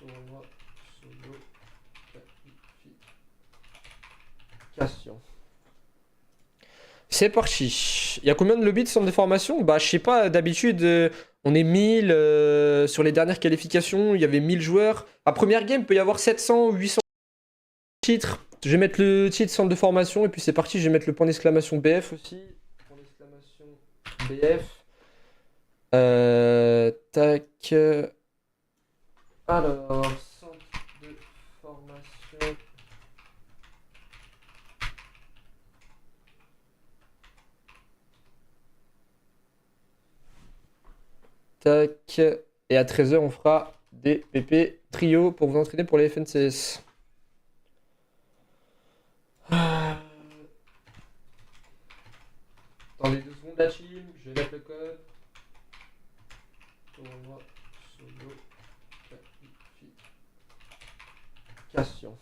Tournoi solo qualification. C'est parti. Il y a combien de lobbies de centre de formation? Bah, je sais pas, d'habitude, on est 1000. Sur les dernières qualifications, il y avait 1000 joueurs. À première game, il peut y avoir 700 ou 800 titres. Je vais mettre le titre centre de formation et puis c'est parti. Je vais mettre le point d'exclamation BF aussi. Point d'exclamation BF. Tac. Alors, centre de formation. Tac. Et à 13h, on fera des PP trio pour vous entraîner pour les FNCS. Attendez 2 secondes la team, je vais mettre le code. Tournoi solo qualification.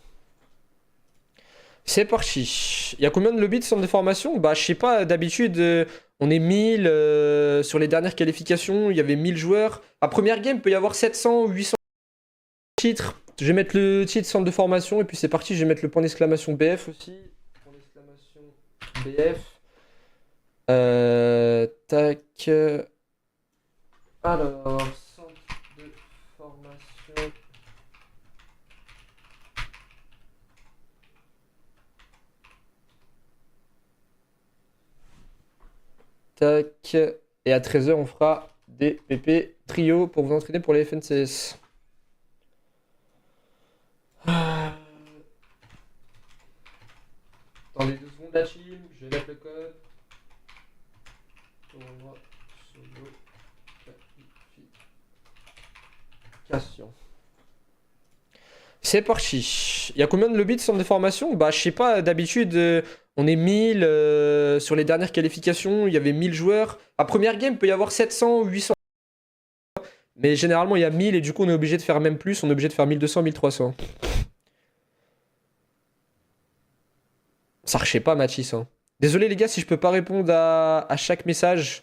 C'est parti. Il y a combien de lobbies de centre de formation? Bah, je sais pas, d'habitude, on est 1000. Sur les dernières qualifications, il y avait 1000 joueurs. À première game, il peut y avoir 700 ou 800 titres. Je vais mettre le titre centre de formation et puis c'est parti. Je vais mettre le point d'exclamation BF aussi. Point d'exclamation BF. Tac. Alors, centre de formation. Tac. Et à 13h, on fera des PP trio pour vous entraîner pour les FNCS. Attendez 2 secondes la team, je vais mettre le code. Tournoi solo qualification. C'est parti. Il y a combien de lobbies de centre de formation? Bah, je sais pas, d'habitude, on est 1000. Sur les dernières qualifications, il y avait 1000 joueurs. À première game, il peut y avoir 700 ou 800. Mais généralement, il y a 1000 et du coup, on est obligé de faire même plus. On est obligé de faire 1200, 1300. Ça marchait pas, Mathis, hein. Désolé, les gars, si je peux pas répondre à chaque message.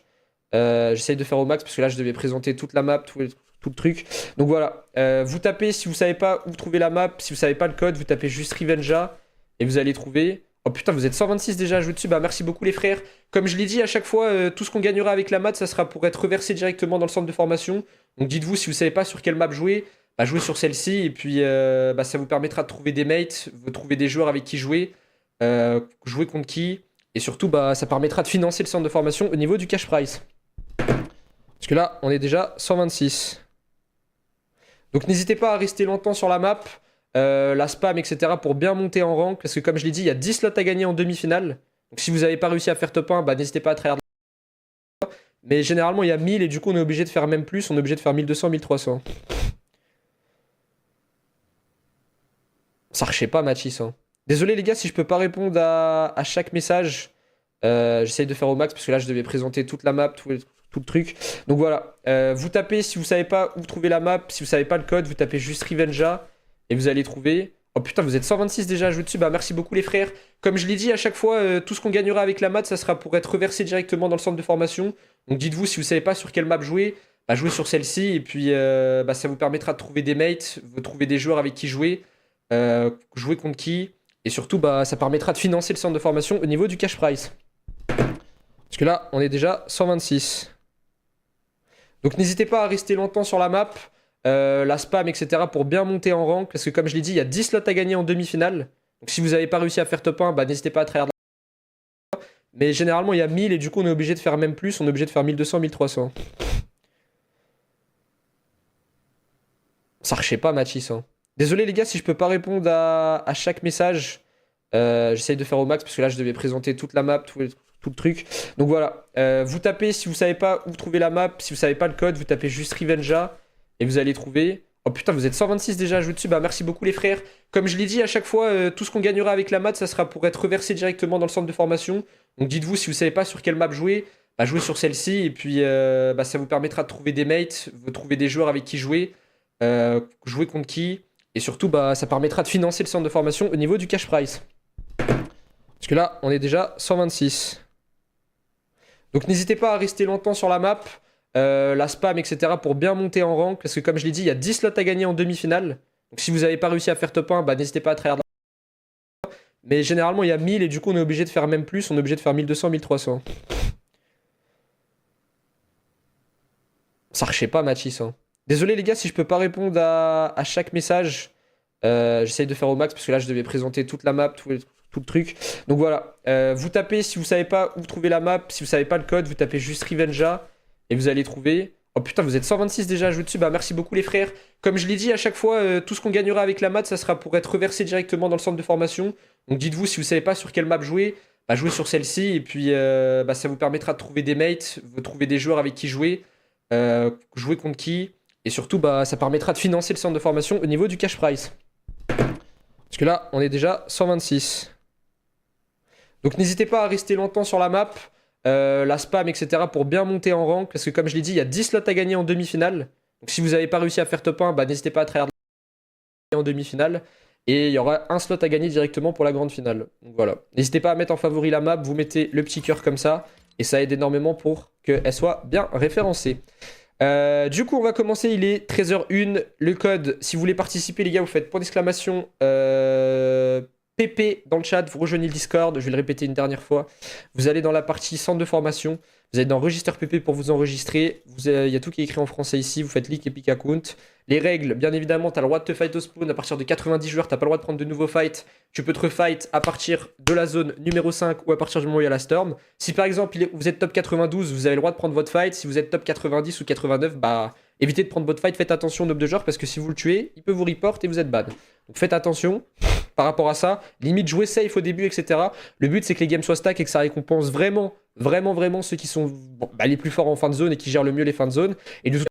J'essaye de faire au max parce que là, je devais présenter toute la map, tout le truc. Donc voilà. Vous tapez, si vous savez pas où trouver la map, si vous savez pas le code, vous tapez juste Rivenja et vous allez trouver. Oh putain, vous êtes 126 déjà à jouer dessus. Bah merci beaucoup, les frères. Comme je l'ai dit à chaque fois, tout ce qu'on gagnera avec la map, ça sera pour être reversé directement dans le centre de formation. Donc dites-vous, si vous savez pas sur quelle map jouer, bah jouez sur celle-ci et puis bah, ça vous permettra de trouver des mates, de trouver des joueurs avec qui jouer, jouer contre qui. Et surtout, bah, ça permettra de financer le centre de formation au niveau du cash prize. Parce que là, on est déjà 126. Donc n'hésitez pas à rester longtemps sur la map, la spam, etc. pour bien monter en rank. Parce que comme je l'ai dit, il y a 10 slots à gagner en demi-finale. Donc si vous n'avez pas réussi à faire top 1, bah, n'hésitez pas à tryhard. Mais généralement, il y a 1000 et du coup, on est obligé de faire même plus. On est obligé de faire 1200, 1300. Ça marchait pas, Mathis, hein. Désolé, les gars, si je peux pas répondre à chaque message. J'essaye de faire au max parce que là, je devais présenter toute la map, tout le truc. Donc voilà. Vous tapez, si vous savez pas où trouver la map, si vous savez pas le code, vous tapez juste Rivenja et vous allez trouver. Oh putain, vous êtes 126 déjà à jouer dessus. Bah merci beaucoup, les frères. Comme je l'ai dit à chaque fois, tout ce qu'on gagnera avec la map, ça sera pour être reversé directement dans le centre de formation. Donc dites-vous, si vous savez pas sur quelle map jouer, bah jouez sur celle-ci et puis bah, ça vous permettra de trouver des mates, de trouver des joueurs avec qui jouer, jouer contre qui. Et surtout, bah, ça permettra de financer le centre de formation au niveau du cash prize. Parce que là, on est déjà 126. Donc n'hésitez pas à rester longtemps sur la map, la spam, etc. pour bien monter en rank. Parce que comme je l'ai dit, il y a 10 slots à gagner en demi-finale. Donc si vous n'avez pas réussi à faire top 1, bah, n'hésitez pas à tryhard. Mais généralement, il y a 1000 et du coup, on est obligé de faire même plus. On est obligé de faire 1200, 1300. Ça marchait pas, Mathis, hein. Désolé, les gars, si je peux pas répondre à chaque message. J'essaye de faire au max parce que là, je devais présenter toute la map, tout le truc. Donc voilà. Vous tapez, si vous savez pas où trouver la map, si vous savez pas le code, vous tapez juste Rivenja et vous allez trouver. Oh putain, vous êtes 126 déjà à jouer dessus. Bah merci beaucoup, les frères. Comme je l'ai dit à chaque fois, tout ce qu'on gagnera avec la map, ça sera pour être reversé directement dans le centre de formation. Donc dites-vous, si vous savez pas sur quelle map jouer, bah jouez sur celle-ci et puis bah, ça vous permettra de trouver des mates, de trouver des joueurs avec qui jouer, jouer contre qui. Et surtout, bah, ça permettra de financer le centre de formation au niveau du cash prize. Parce que là, on est déjà 126. Donc n'hésitez pas à rester longtemps sur la map, la spam, etc. pour bien monter en rank. Parce que comme je l'ai dit, il y a 10 slots à gagner en demi-finale. Donc si vous n'avez pas réussi à faire top 1, bah, n'hésitez pas à tryhard. Mais généralement, il y a 1000 et du coup, on est obligé de faire même plus. On est obligé de faire 1200, 1300. Ça rushait pas, Mathis, hein. Désolé, les gars, si je peux pas répondre à chaque message. J'essaye de faire au max parce que là, je devais présenter toute la map, tout le truc. Donc voilà. Vous tapez, si vous savez pas où trouver la map, si vous savez pas le code, vous tapez juste Revenja et vous allez trouver. Oh putain, vous êtes 126 déjà à jouer dessus. Bah merci beaucoup, les frères. Comme je l'ai dit à chaque fois, tout ce qu'on gagnera avec la map, ça sera pour être reversé directement dans le centre de formation. Donc dites-vous, si vous savez pas sur quelle map jouer, bah jouez sur celle-ci et puis bah, ça vous permettra de trouver des mates, de trouver des joueurs avec qui jouer, jouer contre qui. Et surtout, bah, ça permettra de financer le centre de formation au niveau du cash prize. Parce que là, on est déjà 126. Donc n'hésitez pas à rester longtemps sur la map, la spam, etc. pour bien monter en rank. Parce que comme je l'ai dit, il y a 10 slots à gagner en demi-finale. Donc si vous n'avez pas réussi à faire top 1, bah, n'hésitez pas à tryhard en demi-finale. Et il y aura un slot à gagner directement pour la grande finale. Donc voilà. N'hésitez pas à mettre en favori la map, vous mettez le petit cœur comme ça. Et ça aide énormément pour qu'elle soit bien référencée. Du coup, on va commencer. Il est 13h01. Le code, si vous voulez participer, les gars, vous faites point d'exclamation PP dans le chat. Vous rejoignez le Discord. Je vais le répéter une dernière fois. Vous allez dans la partie centre de formation. Vous êtes dans Register PP pour vous enregistrer. Il y a tout qui est écrit en français ici. Vous faites leak Epic Account. Les règles, bien évidemment, tu as le droit de te fight au spawn. À partir de 90 joueurs, tu n'as pas le droit de prendre de nouveaux fights. Tu peux te refight à partir de la zone numéro 5 ou à partir du moment où il y a la storm. Si par exemple vous êtes top 92, vous avez le droit de prendre votre fight. Si vous êtes top 90 ou 89, bah évitez de prendre votre fight. Faites attention au nob de joueurs parce que si vous le tuez, il peut vous report et vous êtes ban. Donc faites attention par rapport à ça. Limite jouez safe au début, etc. Le but c'est que les games soient stack et que ça récompense vraiment ceux qui sont les plus forts en fin de zone et qui gèrent le mieux les fins de zone. Et de toute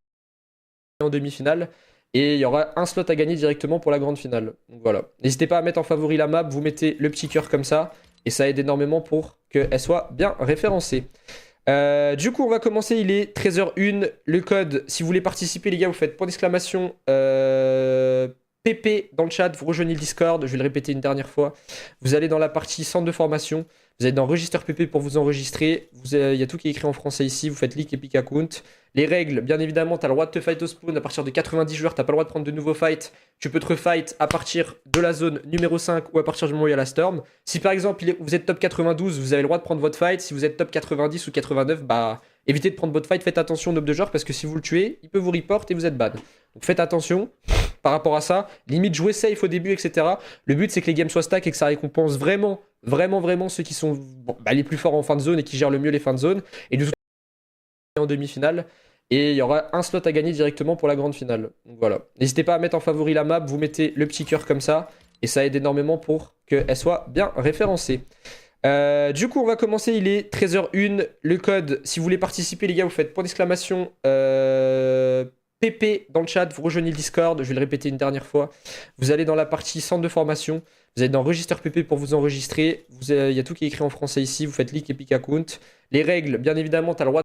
en demi-finale. Et il y aura un slot à gagner directement pour la grande finale. Donc voilà. N'hésitez pas à mettre en favori la map, vous mettez le petit cœur comme ça. Et ça aide énormément pour qu'elle soit bien référencée. Du coup, on va commencer. Il est 13h01. Le code, si vous voulez participer, les gars, vous faites point d'exclamation PP dans le chat. Vous rejoignez le Discord. Je vais le répéter une dernière fois. Vous allez dans la partie centre de formation. Vous êtes dans Register PP pour vous enregistrer. Il y a tout qui est écrit en français ici. Vous faites leak Epic Account. Les règles, bien évidemment, tu as le droit de te fight au spawn. À partir de 90 joueurs, tu n'as pas le droit de prendre de nouveaux fights. Tu peux te refight à partir de la zone numéro 5 ou à partir du moment où il y a la storm. Si par exemple vous êtes top 92, vous avez le droit de prendre votre fight. Si vous êtes top 90 ou 89, bah évitez de prendre votre fight. Faites attention au nob de joueurs parce que si vous le tuez, il peut vous report et vous êtes ban. Donc faites attention par rapport à ça. Limite jouez safe au début, etc. Le but c'est que les games soient stack et que ça récompense vraiment ceux qui sont les plus forts en fin de zone et qui gèrent le mieux les fins de zone. Et de toute en demi-finale. Et il y aura un slot à gagner directement pour la grande finale. Donc voilà. N'hésitez pas à mettre en favori la map, vous mettez le petit cœur comme ça. Et ça aide énormément pour qu'elle soit bien référencée. Du coup, on va commencer. Il est 13h01. Le code, si vous voulez participer, les gars, vous faites point d'exclamation PP dans le chat. Vous rejoignez le Discord. Je vais le répéter une dernière fois. Vous allez dans la partie centre de formation. Vous êtes dans Register PP pour vous enregistrer. Il y a tout qui est écrit en français ici. Vous faites leak Epic Account. Les règles, bien évidemment, tu as le droit